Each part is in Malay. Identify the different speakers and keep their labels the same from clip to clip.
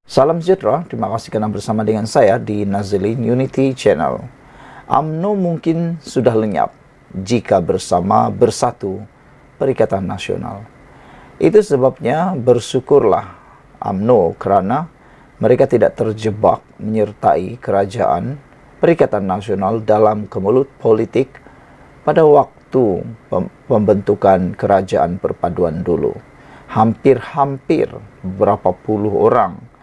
Speaker 1: Salam sejahtera, terima kasih kerana bersama dengan saya di Nazilin Unity Channel. UMNO mungkin sudah lenyap jika bersama bersatu Perikatan Nasional. Itu sebabnya bersyukurlah UMNO kerana mereka tidak terjebak menyertai kerajaan Perikatan Nasional dalam kemelut politik pada waktu pembentukan kerajaan perpaduan dulu. Hampir-hampir berapa puluh orang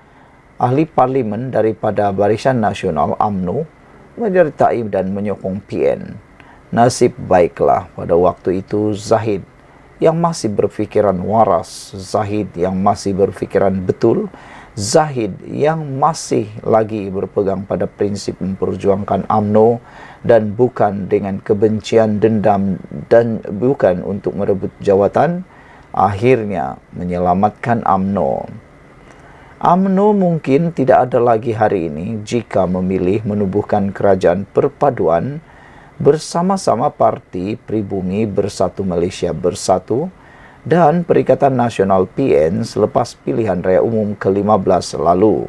Speaker 1: ahli parlimen daripada Barisan Nasional UMNO menyertai dan menyokong PN. Nasib baiklah pada waktu itu Zahid yang masih berfikiran waras, Zahid yang masih berfikiran betul, Zahid yang masih lagi berpegang pada prinsip memperjuangkan UMNO dan bukan dengan kebencian, dendam dan bukan untuk merebut jawatan, akhirnya menyelamatkan UMNO. UMNO mungkin tidak ada lagi hari ini jika memilih menubuhkan kerajaan perpaduan bersama-sama Parti Pribumi Bersatu Malaysia Bersatu dan Perikatan Nasional PN selepas pilihan raya umum ke-15 lalu.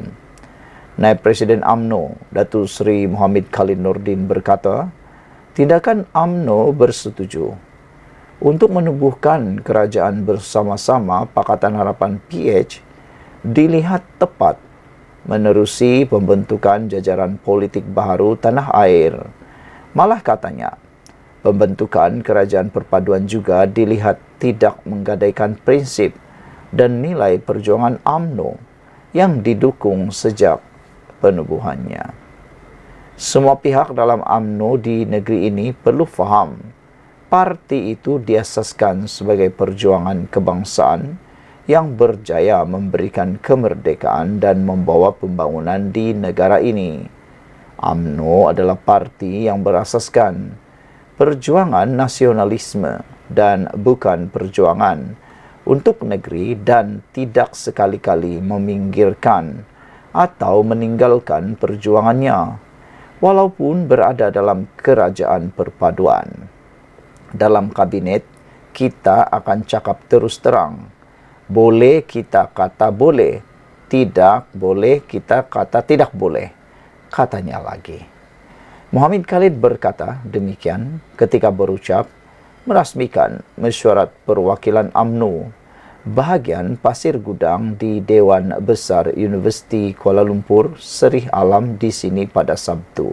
Speaker 1: Naib Presiden UMNO, Datuk Seri Mohammed Khalid Nordin berkata, tindakan UMNO bersetuju untuk menubuhkan kerajaan bersama-sama Pakatan Harapan PH dilihat tepat menerusi pembentukan jajaran politik baharu tanah air. Malah katanya, pembentukan kerajaan perpaduan juga dilihat tidak menggadaikan prinsip dan nilai perjuangan UMNO yang didukung sejak penubuhannya. Semua pihak dalam UMNO di negeri ini perlu faham, parti itu diasaskan sebagai perjuangan kebangsaan yang berjaya memberikan kemerdekaan dan membawa pembangunan di negara ini. UMNO adalah parti yang berasaskan perjuangan nasionalisme dan bukan perjuangan untuk negeri dan tidak sekali-kali meminggirkan atau meninggalkan perjuangannya walaupun berada dalam kerajaan perpaduan. Dalam kabinet, kita akan cakap terus terang. Boleh kita kata boleh, tidak boleh kita kata tidak boleh, katanya lagi. Mohammed Khalid berkata demikian ketika berucap merasmikan mesyuarat perwakilan UMNO bahagian Pasir Gudang di Dewan Besar Universiti Kuala Lumpur, Serih Alam di sini pada Sabtu.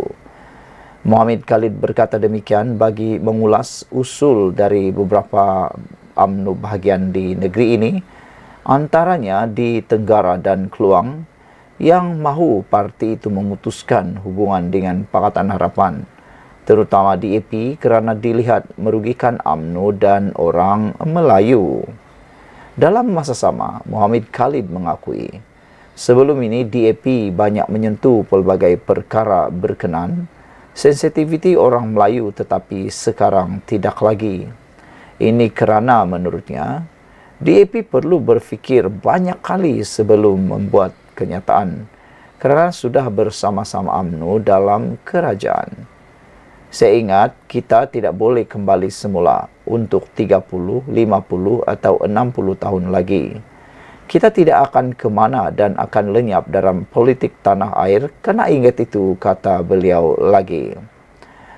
Speaker 1: Mohammed Khalid berkata demikian bagi mengulas usul dari beberapa UMNO bahagian di negeri ini, antaranya di Tenggara dan Keluang, yang mahu parti itu memutuskan hubungan dengan Pakatan Harapan, terutama DAP kerana dilihat merugikan UMNO dan orang Melayu. Dalam masa sama, Mohammed Khalid mengakui, sebelum ini DAP banyak menyentuh pelbagai perkara berkenan sensitiviti orang Melayu tetapi sekarang tidak lagi. Ini kerana menurutnya, DAP perlu berfikir banyak kali sebelum membuat kenyataan kerana sudah bersama-sama UMNO dalam kerajaan. Saya ingat kita tidak boleh kembali semula untuk 30, 50 atau 60 tahun lagi. Kita tidak akan ke mana dan akan lenyap dalam politik tanah air kerana ingat itu, kata beliau lagi.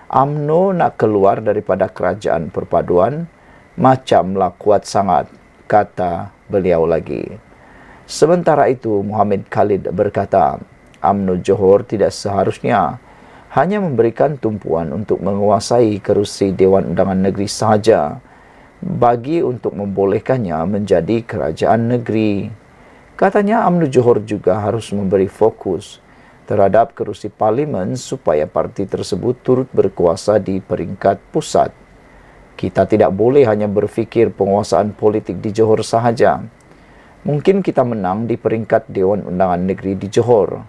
Speaker 1: UMNO nak keluar daripada kerajaan perpaduan macamlah kuat sangat, kata beliau lagi. Sementara itu, Mohammed Khalid berkata, UMNO Johor tidak seharusnya hanya memberikan tumpuan untuk menguasai kerusi Dewan Undangan Negeri sahaja bagi untuk membolehkannya menjadi kerajaan negeri. Katanya UMNO Johor juga harus memberi fokus terhadap kerusi parlimen supaya parti tersebut turut berkuasa di peringkat pusat. Kita tidak boleh hanya berfikir penguasaan politik di Johor sahaja. Mungkin kita menang di peringkat Dewan Undangan Negeri di Johor,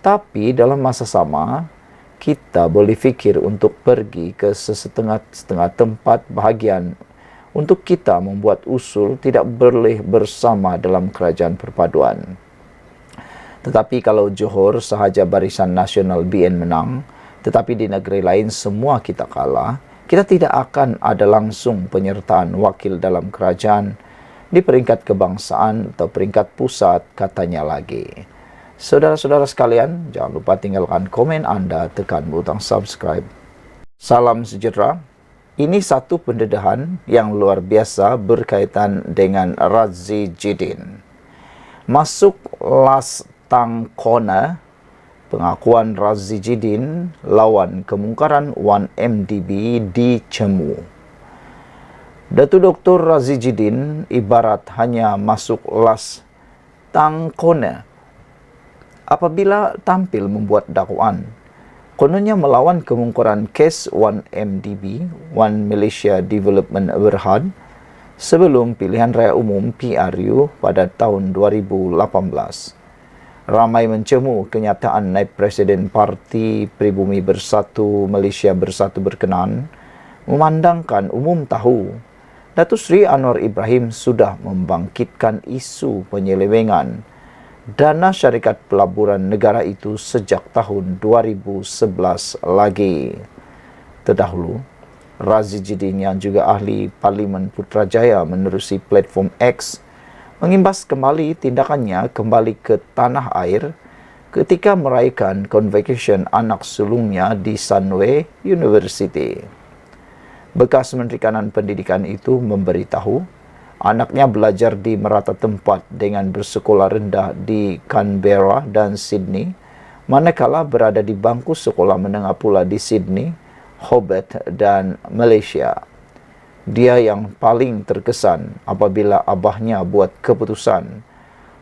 Speaker 1: tapi dalam masa sama, kita boleh fikir untuk pergi ke setengah tempat bahagian untuk kita membuat usul tidak boleh bersama dalam kerajaan perpaduan. Tetapi kalau Johor sahaja Barisan Nasional BN menang, tetapi di negeri lain semua kita kalah, kita tidak akan ada langsung penyertaan wakil dalam kerajaan di peringkat kebangsaan atau peringkat pusat, katanya lagi. Saudara-saudara sekalian, jangan lupa tinggalkan komen Anda, tekan butang subscribe. Salam sejahtera. Ini satu pendedahan yang luar biasa berkaitan dengan Razi Jidin. Masuk Las Tangkona, pengakuan Razi Jidin lawan kemungkaran 1MDB di Cemu. Datuk Dr. Razi Jidin ibarat hanya masuk Las Tangkona apabila tampil membuat dakwaan. Kononnya melawan kemungkaran kes 1MDB, One Malaysia Development Berhad, sebelum pilihan raya umum PRU pada tahun 2018. Ramai mencemu kenyataan naib Presiden Parti Pribumi Bersatu Malaysia Bersatu berkenan, memandangkan umum tahu Datuk Seri Anwar Ibrahim sudah membangkitkan isu penyelewengan dana syarikat pelaburan negara itu sejak tahun 2011 lagi. Terdahulu, Razi Jidin yang juga ahli Parlimen Putrajaya menerusi platform X mengimbas kembali tindakannya kembali ke tanah air ketika meraihkan convocation anak sulungnya di Sunway University. Bekas Menteri Kanan Pendidikan itu memberitahu anaknya belajar di merata tempat dengan bersekolah rendah di Canberra dan Sydney, manakala berada di bangku sekolah menengah pula di Sydney, Hobart dan Malaysia. Dia yang paling terkesan apabila abahnya buat keputusan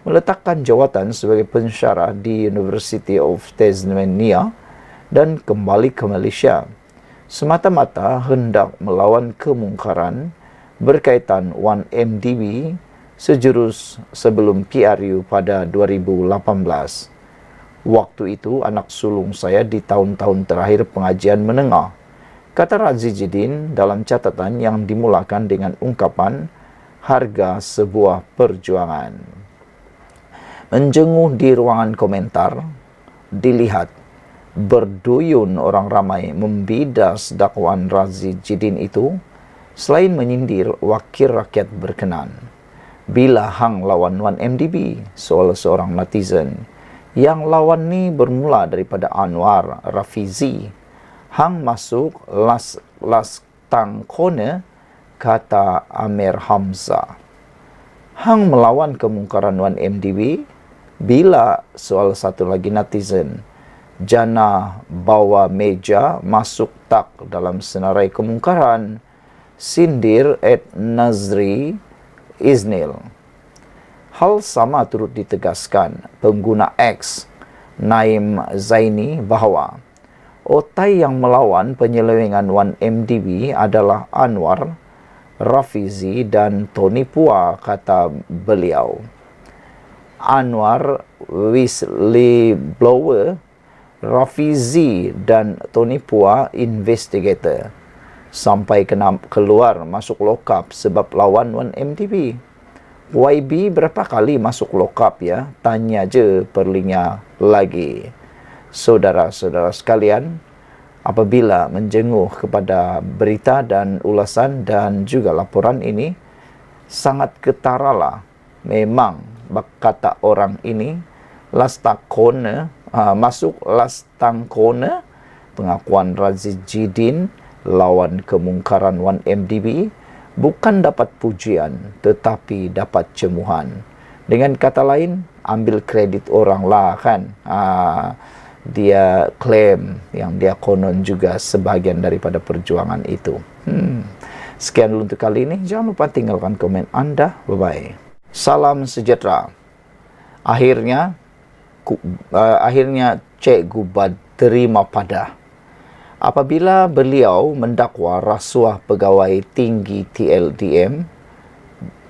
Speaker 1: meletakkan jawatan sebagai pensyarah di University of Tasmania dan kembali ke Malaysia, semata-mata hendak melawan kemungkaran berkaitan 1MDB sejurus sebelum PRU pada 2018. Waktu itu anak sulung saya di tahun-tahun terakhir pengajian menengah, kata Razi Jidin dalam catatan yang dimulakan dengan ungkapan harga sebuah perjuangan. Menjenguh di ruangan komentar, dilihat berduyun orang ramai membidas dakwaan Razi Jidin itu, selain menyindir wakil rakyat berkenan. Bila hang lawan 1MDB, soal seorang netizen, yang lawan ni bermula daripada Anwar Rafizi. Hang masuk Las Tangkona, kata Amir Hamzah. Hang melawan kemungkaran 1MDB, bila soal satu lagi netizen, jana bawa meja masuk tak dalam senarai kemungkaran, sindir Nazri Isnil. Hal sama turut ditegaskan pengguna X Naim Zaini bahawa otai yang melawan penyelewengan 1MDB adalah Anwar, Rafizi dan Tony Pua, kata beliau. Anwar whistleblower, Rafizi dan Tony Pua investigator. Sampai keluar masuk lokap sebab lawan 1MDB. YB berapa kali masuk lokap ya? Tanya je perlinya lagi. Saudara-saudara sekalian, apabila menjenguh kepada berita dan ulasan dan juga laporan ini, sangat ketaralah. Memang, kata orang ini, Las Tangkona, masuk Las Tangkona, pengakuan Razi Jidin lawan kemungkaran 1MDB bukan dapat pujian tetapi dapat cemuhan. Dengan kata lain, ambil kredit orang lah kan. Dia klaim yang dia konon juga sebahagian daripada perjuangan itu. Sekian dulu untuk kali ini. Jangan lupa tinggalkan komen Anda. Bye-bye. Salam sejahtera. Akhirnya Cikgu Bad terima pada apabila beliau mendakwa rasuah pegawai tinggi TLDM.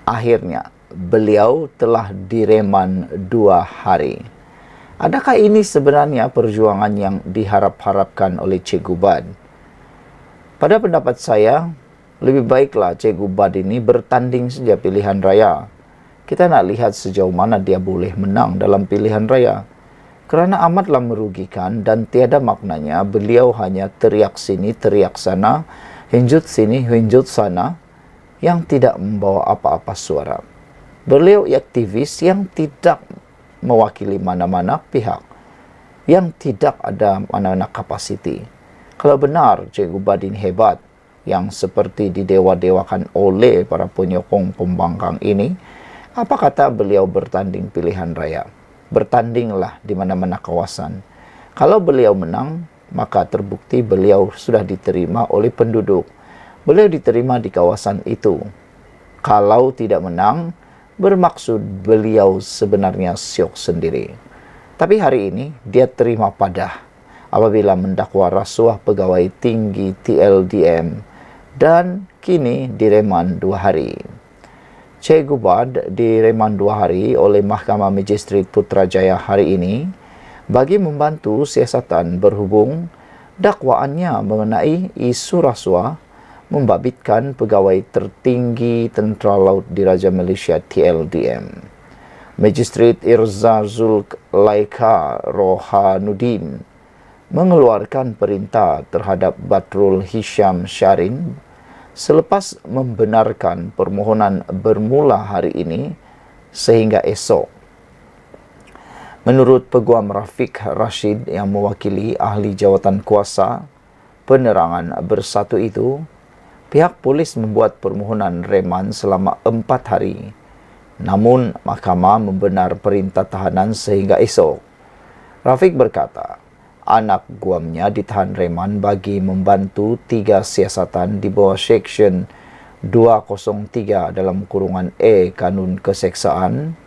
Speaker 1: Akhirnya beliau telah direman 2 hari. Adakah ini sebenarnya perjuangan yang diharap-harapkan oleh Cikgu Bad? Pada pendapat saya, lebih baiklah Cikgu Bad ini bertanding saja pilihan raya. Kita nak lihat sejauh mana dia boleh menang dalam pilihan raya. Kerana amatlah merugikan dan tiada maknanya beliau hanya teriak sini, teriak sana, hinjut sini, hinjut sana, yang tidak membawa apa-apa suara. Beliau aktivis yang tidak mewakili mana-mana pihak yang tidak ada mana-mana kapasiti. Kalau benar Cikgu Badin hebat, yang seperti didewa-dewakan oleh para penyokong pembangkang ini, apa kata beliau bertanding pilihan raya? Bertandinglah di mana-mana kawasan. Kalau beliau menang, maka terbukti beliau sudah diterima oleh penduduk. Beliau diterima di kawasan itu. Kalau tidak menang, bermaksud beliau sebenarnya syok sendiri. Tapi hari ini dia terima padah apabila mendakwa rasuah pegawai tinggi TLDM dan kini direman 2 hari. Cikgu Bad direman 2 hari oleh Mahkamah Magistrate Putrajaya hari ini bagi membantu siasatan berhubung dakwaannya mengenai isu rasuah membabitkan pegawai tertinggi Tentera Laut Diraja Malaysia TLDM. Magistrate Irza Zulkaika Rohanuddin mengeluarkan perintah terhadap Badrul Hisham Syarin selepas membenarkan permohonan bermula hari ini sehingga esok. Menurut Peguam Rafiq Rashid yang mewakili ahli jawatan kuasa penerangan bersatu itu, pihak polis membuat permohonan reman selama 4 hari. Namun, mahkamah membenar perintah tahanan sehingga esok. Rafiq berkata, anak guamnya ditahan reman bagi membantu 3 siasatan di bawah Seksyen 203 dalam kurungan E Kanun Keseksaan,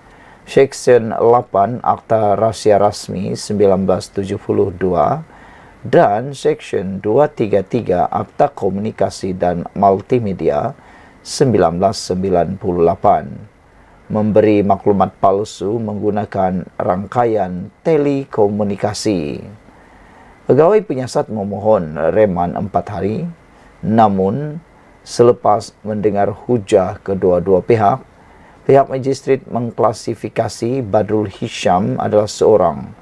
Speaker 1: Seksyen 8 Akta Rahsia Rasmi 1972 dan Seksyen 233 Akta Komunikasi dan Multimedia 1998, memberi maklumat palsu menggunakan rangkaian telekomunikasi. Pegawai penyiasat memohon reman 4 hari, namun selepas mendengar hujah kedua-dua pihak, pihak magistrat mengklasifikasi Badrul Hisham adalah seorang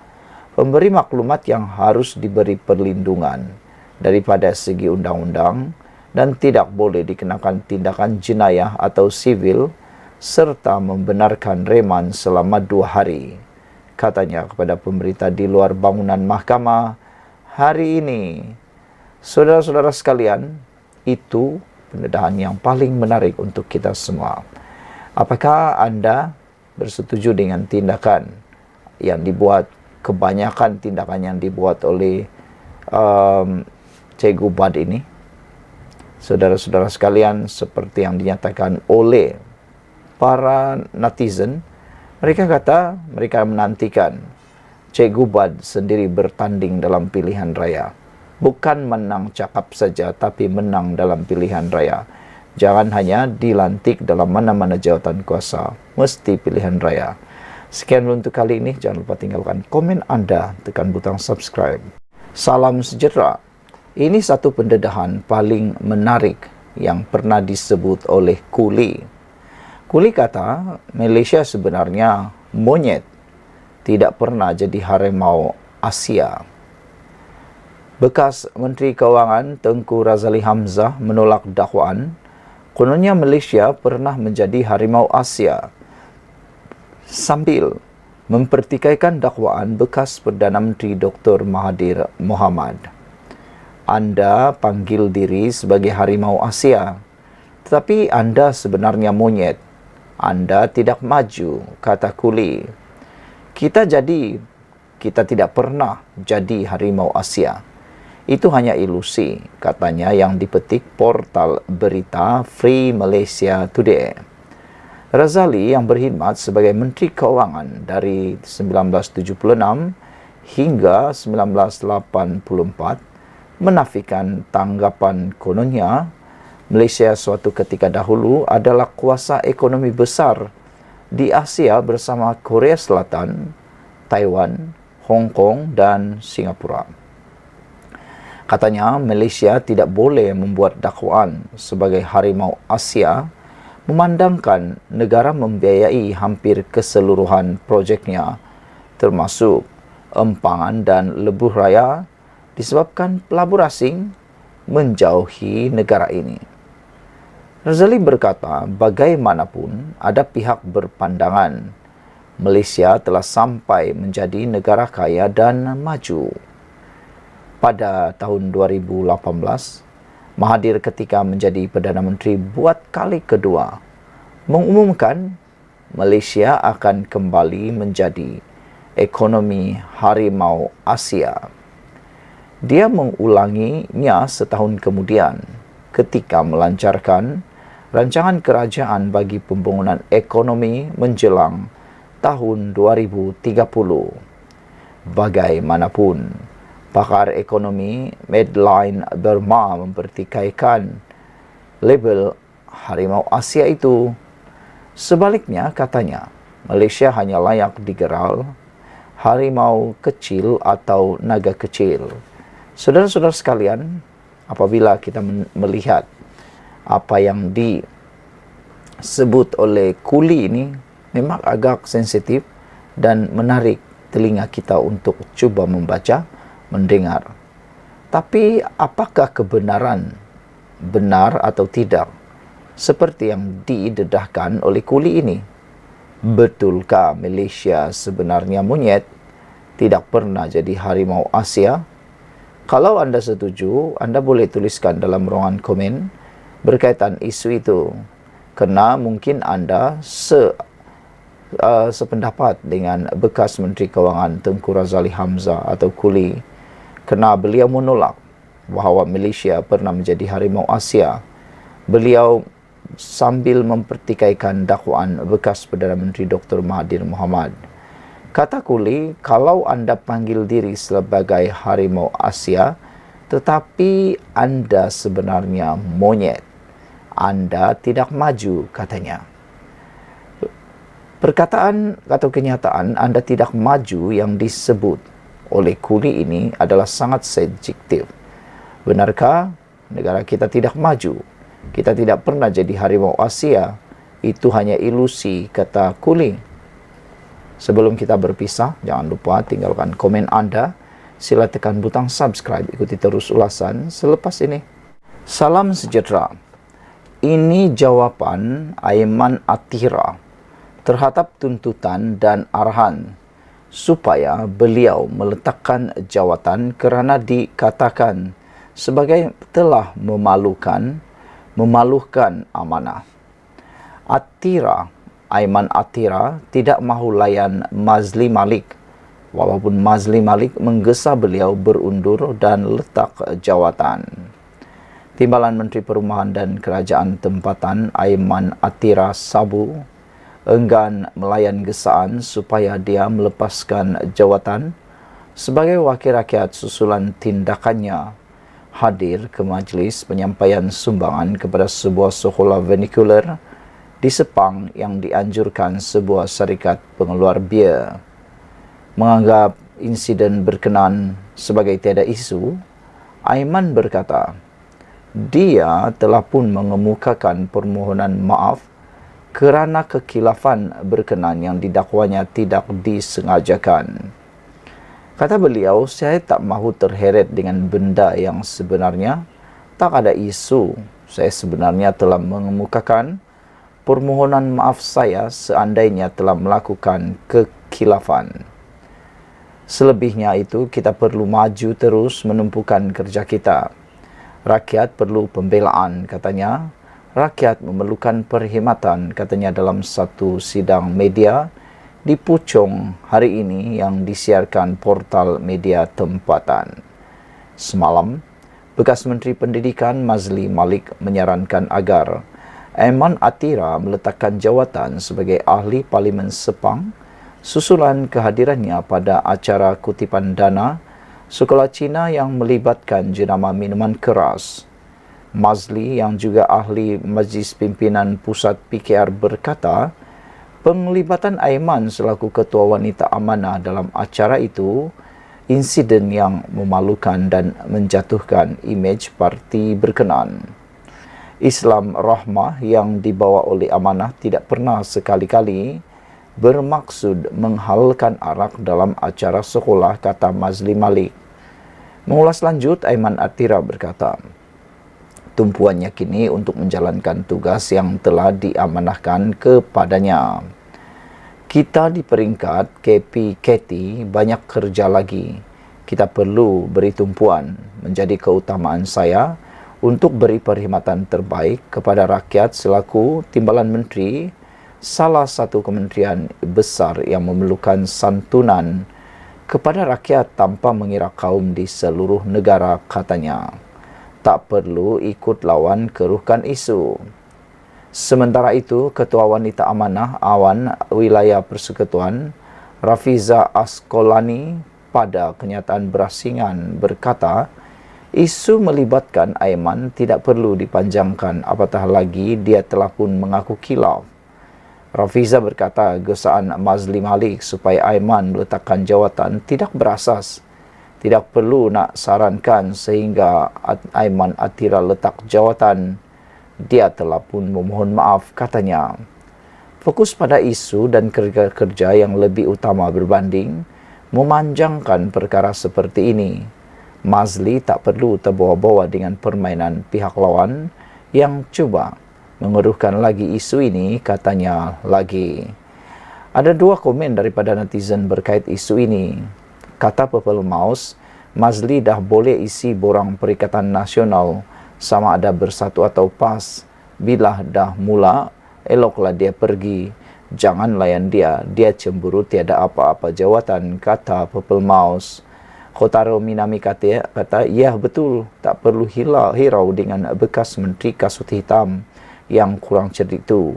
Speaker 1: pemberi maklumat yang harus diberi perlindungan daripada segi undang-undang dan tidak boleh dikenakan tindakan jenayah atau sivil serta membenarkan reman selama 2 hari. Katanya kepada pemberita di luar bangunan mahkamah hari ini. Saudara-saudara sekalian, itu pendedahan yang paling menarik untuk kita semua. Apakah Anda bersetuju dengan tindakan yang dibuat, kebanyakan tindakan yang dibuat oleh Cikgu Bad ini? Saudara-saudara sekalian, seperti yang dinyatakan oleh para netizen, mereka kata mereka menantikan Cikgu Bad sendiri bertanding dalam pilihan raya. Bukan menang cakap saja, tapi menang dalam pilihan raya. Jangan hanya dilantik dalam mana-mana jawatan kuasa, mesti pilihan raya. Sekian untuk kali ini, jangan lupa tinggalkan komen Anda, tekan butang subscribe. Salam sejahtera. Ini satu pendedahan paling menarik yang pernah disebut oleh Kuli. Kuli kata, Malaysia sebenarnya monyet, tidak pernah jadi harimau Asia. Bekas Menteri Kewangan Tengku Razali Hamzah menolak dakwaan, kononnya Malaysia pernah menjadi harimau Asia, sambil mempertikaikan dakwaan bekas Perdana Menteri Dr. Mahathir Mohamad. Anda panggil diri sebagai harimau Asia, tetapi Anda sebenarnya monyet. Anda tidak maju, kata Kuli. Kita tidak pernah jadi harimau Asia. Itu hanya ilusi, katanya yang dipetik portal berita Free Malaysia Today. Razali yang berkhidmat sebagai Menteri Keuangan dari 1976 hingga 1984 menafikan tanggapan kononnya Malaysia suatu ketika dahulu adalah kuasa ekonomi besar di Asia bersama Korea Selatan, Taiwan, Hong Kong dan Singapura. Katanya Malaysia tidak boleh membuat dakwaan sebagai harimau Asia memandangkan negara membiayai hampir keseluruhan projeknya termasuk empangan dan lebuh raya disebabkan pelabur asing menjauhi negara ini. Razali berkata, bagaimanapun ada pihak berpandangan Malaysia telah sampai menjadi negara kaya dan maju. Pada tahun 2018, Mahathir ketika menjadi Perdana Menteri buat kali kedua mengumumkan Malaysia akan kembali menjadi ekonomi harimau Asia. Dia mengulanginya setahun kemudian ketika melancarkan rancangan kerajaan bagi pembangunan ekonomi menjelang tahun 2030. Bagaimanapun, pakar ekonomi Madeline Burma mempertikaikan label harimau Asia itu. Sebaliknya, katanya, Malaysia hanya layak digelar harimau kecil atau naga kecil. Saudara-saudara sekalian, apabila kita melihat apa yang disebut oleh Kuli ini, memang agak sensitif dan menarik telinga kita untuk cuba membaca, mendengar. Tapi apakah kebenaran benar atau tidak seperti yang didedahkan oleh Kuli ini? Betulkah Malaysia sebenarnya monyet, tidak pernah jadi harimau Asia? Kalau anda setuju, anda boleh tuliskan dalam ruangan komen berkaitan isu itu, kerana mungkin anda sependapat dengan bekas Menteri Kewangan Tengku Razali Hamzah atau Kuli, kerana beliau menolak bahawa Malaysia pernah menjadi harimau Asia. Beliau sambil mempertikaikan dakwaan bekas Perdana Menteri Dr. Mahathir Mohamad. Kata Kuli, kalau anda panggil diri sebagai harimau Asia, tetapi anda sebenarnya monyet, anda tidak maju, katanya. Perkataan atau kenyataan anda tidak maju yang disebut oleh Kuli ini adalah sangat subjektif. Benarkah negara kita tidak maju? Kita tidak pernah jadi harimau Asia. Itu hanya ilusi, kata Kuli. Sebelum kita berpisah, jangan lupa tinggalkan komen anda. Sila tekan butang subscribe, ikuti terus ulasan selepas ini. Salam sejahtera. Ini jawapan Aiman Atira terhadap tuntutan dan arahan supaya beliau meletakkan jawatan kerana dikatakan sebagai telah memaluhkan amanah. Aiman Atira tidak mahu layan Mazli Malik, walaupun Mazli Malik menggesa beliau berundur dan letak jawatan. Timbalan Menteri Perumahan dan Kerajaan Tempatan Aiman Atira Sabu enggan melayan gesaan supaya dia melepaskan jawatan sebagai wakil rakyat susulan tindakannya hadir ke majlis penyampaian sumbangan kepada sebuah sekolah vernacular di Sepang yang dianjurkan sebuah syarikat pengeluar bia. Menganggap insiden berkenan sebagai tiada isu, Aiman berkata, dia telah pun mengemukakan permohonan maaf kerana kekhilafan berkenan yang didakwanya tidak disengajakan. Kata beliau, saya tak mahu terheret dengan benda yang sebenarnya tak ada isu. Saya sebenarnya telah mengemukakan permohonan maaf saya seandainya telah melakukan kekhilafan. Selebihnya itu, kita perlu maju terus menumpukan kerja kita. Rakyat perlu pembelaan, katanya. Rakyat memerlukan perkhidmatan, katanya dalam satu sidang media di Puchong hari ini yang disiarkan portal media tempatan. Semalam, bekas Menteri Pendidikan Mazli Malik menyarankan agar Aiman Atira meletakkan jawatan sebagai ahli Parlimen Sepang susulan kehadirannya pada acara kutipan dana sekolah Cina yang melibatkan jenama minuman keras. Mazli yang juga ahli Majlis Pimpinan Pusat PKR berkata, penglibatan Aiman selaku Ketua Wanita Amanah dalam acara itu insiden yang memalukan dan menjatuhkan imej parti berkenan. Islam Rahmah yang dibawa oleh Amanah tidak pernah sekali-kali bermaksud menghalalkan arak dalam acara sekolah, kata Mazli Malik. Mengulas lanjut, Aiman Atira berkata, tumpuannya kini untuk menjalankan tugas yang telah diamanahkan kepadanya. Kita di peringkat KPKT banyak kerja lagi. Kita perlu beri tumpuan. Menjadi keutamaan saya untuk beri perkhidmatan terbaik kepada rakyat selaku timbalan menteri salah satu kementerian besar yang memerlukan santunan kepada rakyat tanpa mengira kaum di seluruh negara, katanya. Tak perlu ikut lawan keruhkan isu. Sementara itu, Ketua Wanita Amanah Awan Wilayah Persekutuan, Rafiza Askolani, pada kenyataan berasingan berkata, isu melibatkan Aiman tidak perlu dipanjangkan, apatah lagi dia telah pun mengaku khilaf. Rafiza berkata, gesaan Mazli Malik supaya Aiman meletakkan jawatan tidak berasas. Tidak perlu nak sarankan sehingga Aiman Atira letak jawatan. Dia telah pun memohon maaf, katanya. Fokus pada isu dan kerja-kerja yang lebih utama berbanding memanjangkan perkara seperti ini. Mazli tak perlu terbawa-bawa dengan permainan pihak lawan yang cuba mengeruhkan lagi isu ini, katanya lagi. Ada dua komen daripada netizen berkait isu ini. Kata Purple Mouse, Mazli dah boleh isi borang Perikatan Nasional sama ada bersatu atau PAS. Bila dah mula, eloklah dia pergi. Jangan layan dia. Dia cemburu tiada apa-apa jawatan, kata Purple Mouse. Kotaro Minami kata, ya betul. Tak perlu hirau dengan bekas Menteri Kasut Hitam yang kurang cerdik itu.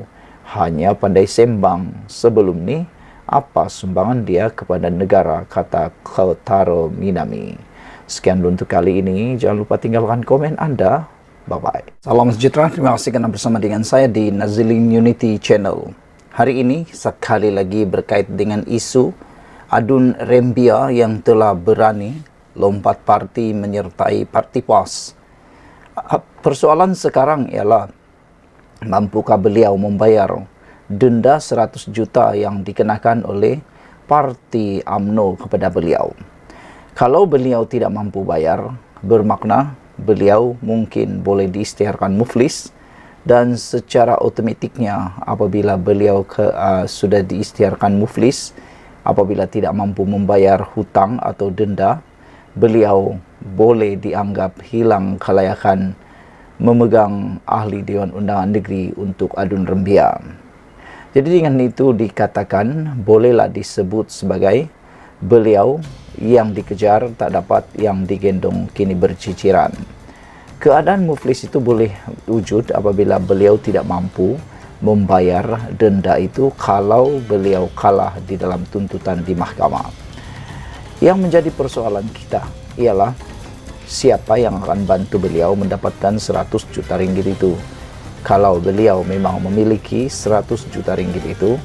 Speaker 1: Hanya pandai sembang. Sebelum ni, apa sumbangan dia kepada negara, kata Kotaro Minami. Sekian dulu untuk kali ini. Jangan lupa tinggalkan komen anda. Bye-bye. Salam sejahtera. Terima kasih kerana bersama dengan saya di Nazilin Unity Channel. Hari ini sekali lagi berkait dengan isu Adun Rembia yang telah berani lompat parti menyertai parti PAS. Persoalan sekarang ialah mampukah beliau membayar denda 100 juta yang dikenakan oleh parti UMNO kepada beliau. Kalau beliau tidak mampu bayar, bermakna beliau mungkin boleh diisytiharkan muflis, dan secara otomatiknya apabila beliau sudah diisytiharkan muflis, apabila tidak mampu membayar hutang atau denda, beliau boleh dianggap hilang kelayakan memegang ahli Dewan Undangan Negeri untuk Adun Rembia. Jadi dengan itu dikatakan bolehlah disebut sebagai beliau yang dikejar tak dapat yang digendong kini berciciran. Keadaan muflis itu boleh wujud apabila beliau tidak mampu membayar denda itu kalau beliau kalah di dalam tuntutan di mahkamah. Yang menjadi persoalan kita ialah siapa yang akan bantu beliau mendapatkan 100 juta ringgit itu. Kalau beliau memang memiliki 100 juta ringgit itu,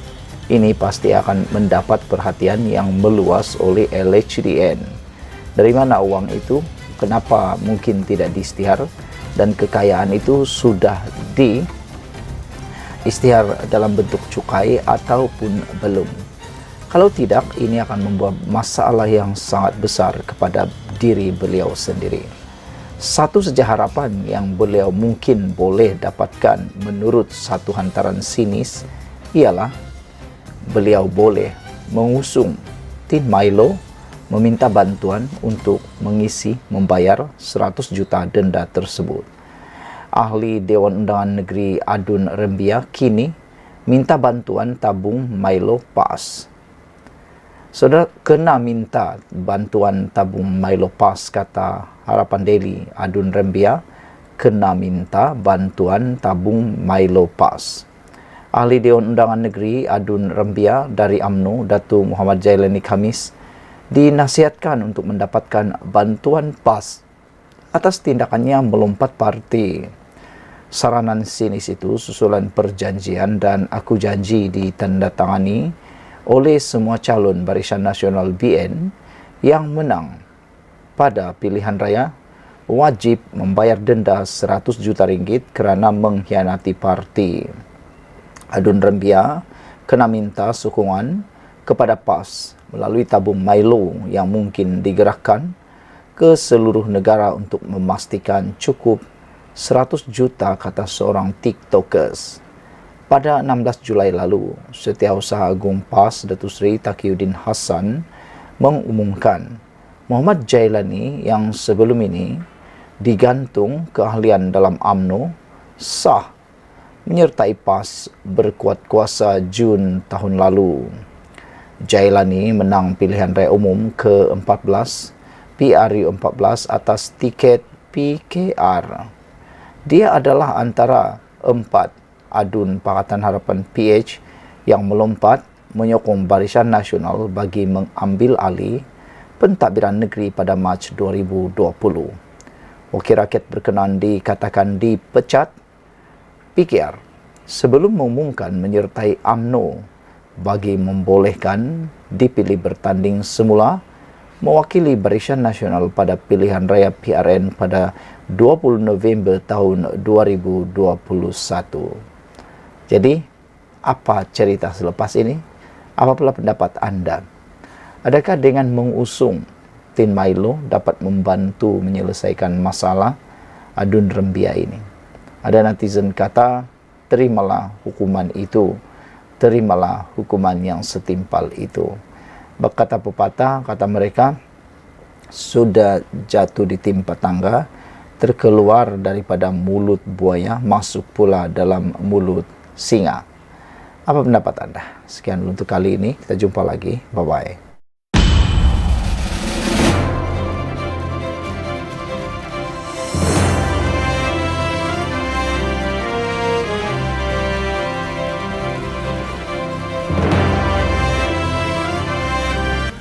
Speaker 1: ini pasti akan mendapat perhatian yang meluas oleh LHDN. Dari mana uang itu? Kenapa mungkin tidak diisytihar? Dan kekayaan itu sudah diisytihar dalam bentuk cukai ataupun belum? Kalau tidak, ini akan membuat masalah yang sangat besar kepada diri beliau sendiri. Satu saja harapan yang beliau mungkin boleh dapatkan menurut satu hantaran sinis ialah beliau boleh mengusung Tin Milo meminta bantuan untuk membayar 100 juta denda tersebut. Ahli Dewan Undangan Negeri Adun Rembia kini minta bantuan tabung Milo PAS. Saudara kena minta bantuan tabung Milo PAS, kata Harapan Daily. Adun Rembia kena minta bantuan tabung Milo PAS. Ahli Dewan Undangan Negeri Adun Rembia dari UMNO, Datuk Muhammad Jailani Khamis, dinasihatkan untuk mendapatkan bantuan PAS atas tindakannya melompat parti. Saranan sinis itu susulan perjanjian dan aku janji ditandatangani oleh semua calon Barisan Nasional BN yang menang pada pilihan raya wajib membayar denda 100 juta ringgit kerana mengkhianati parti. Adun Rembia kena minta sokongan kepada PAS melalui tabung Milo yang mungkin digerakkan ke seluruh negara untuk memastikan cukup 100 juta, kata seorang TikTokers. Pada 16 Julai lalu, Setiausaha Agung PAS Datuk Seri Taqiyuddin Hassan mengumumkan Muhammad Jailani yang sebelum ini digantung keahlian dalam UMNO sah menyertai PAS berkuat kuasa Jun tahun lalu. Jailani menang pilihan raya umum ke-14 PRU 14 atas tiket PKR. Dia adalah antara 4 adun Pakatan Harapan PH yang melompat menyokong Barisan Nasional bagi mengambil alih pentadbiran negeri pada Mac 2020. Wakil rakyat berkenaan dikatakan dipecat PKR sebelum mengumumkan menyertai UMNO bagi membolehkan dipilih bertanding semula mewakili Barisan Nasional pada pilihan raya PRN pada 20 November tahun 2021. Jadi, apa cerita selepas ini? Apa pula pendapat anda? Adakah dengan mengusung Tin Milo dapat membantu menyelesaikan masalah adun rembia ini? Ada netizen kata, terimalah hukuman itu. Terimalah hukuman yang setimpal itu. Berkata pepatah, kata mereka, sudah jatuh di timpa tangga, terkeluar daripada mulut buaya, masuk pula dalam mulut singa. Apa pendapat anda? Sekian untuk kali ini. Kita jumpa lagi. Bye-bye.